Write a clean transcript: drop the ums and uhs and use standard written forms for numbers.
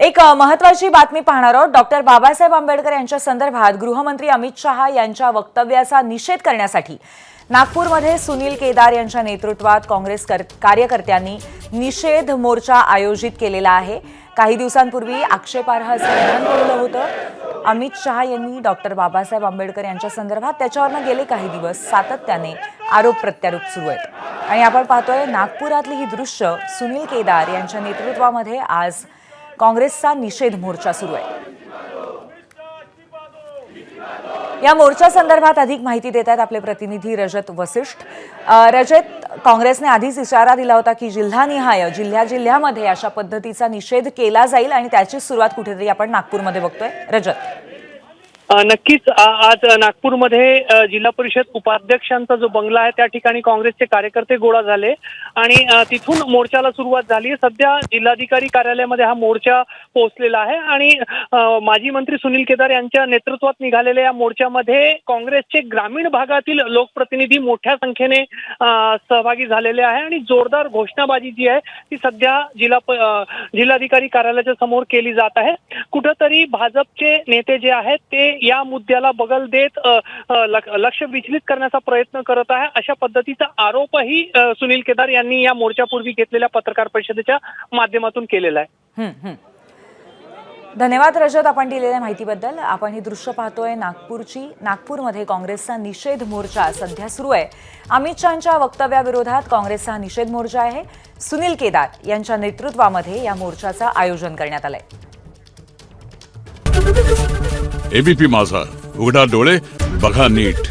एक महत्त्वाची बातमी पाहणार आहोत। डॉक्टर बाबासाहेब आंबेडकर यांच्या संदर्भात गृहमंत्री अमित शहा यांच्या वक्तव्याचा निषेध करण्यासाठी नागपूरमध्ये सुनील केदार यांच्या नेतृत्वात काँग्रेस कार्यकर्त्यांनी निषेध मोर्चा आयोजित केलेला आहे। काही दिवसांपूर्वी आक्षेपार्ह असं विधान केलं होतं। अमित शहा यांनी डॉक्टर बाबासाहेब आंबेडकर यांच्या संदर्भात त्याच्यावरनं गेले काही दिवस सातत्याने आरोप प्रत्यारोप सुरू आहेत आणि आपण पाहतोय नागपुरातली ही दृश्य। सुनील केदार यांच्या नेतृत्वामध्ये आज काँग्रेसचा निषेध मोर्चा सुरू आहे। या मोर्चा संदर्भात अधिक माहिती देत आहेत आपले प्रतिनिधी रजत वसिष्ठ। रजत, काँग्रेसने आधीच इशारा दिला होता की जिल्हानिहाय जिल्ह्यामध्ये अशा पद्धतीचा निषेध केला जाईल आणि त्याची सुरुवात कुठेतरी आपण नागपूरमध्ये बघतोय। रजत, नक्कीच आज नागपूरमध्ये जिल्हा परिषद उपाध्यक्षांचा जो बंगला आहे त्या ठिकाणी काँग्रेसचे कार्यकर्ते गोळा झाले आणि तिथून मोर्चाला सुरुवात झाली। सध्या जिल्हाधिकारी कार्यालयामध्ये हा मोर्चा पोहोचलेला आहे आणि माजी मंत्री सुनील केदार यांच्या नेतृत्वात निघालेल्या या मोर्चामध्ये काँग्रेसचे ग्रामीण भागातील लोकप्रतिनिधी मोठ्या संख्येने सहभागी झालेले आहे आणि जोरदार घोषणाबाजी जी आहे ती सध्या जिल्हाधिकारी कार्यालयाच्या समोर केली जात आहे। कुठेतरी भाजपचे नेते जे आहेत ते या मुद्द्याला बगल देत लक्ष विचलित करण्याचा प्रयत्न करत आहे, अशा पद्धतीचा आरोपही सुनील केदार यांनी या मोर्चापूर्वी घेतलेल्या पत्रकार परिषदेच्या माध्यमातून केलेला आहे। धन्यवाद रजत आपण दिलेल्या माहितीबद्दल। आपण ही दृश्य पाहतोय नागपूरमध्ये काँग्रेसचा निषेध मोर्चा सध्या सुरू आहे। अमित शहांच्या वक्तव्याविरोधात काँग्रेसचा निषेध मोर्चा आहे। सुनील केदार यांच्या नेतृत्वामध्ये या मोर्चाचं आयोजन करण्यात आलंय। एबीपी माझा, उघडा डोळे बघा नीट।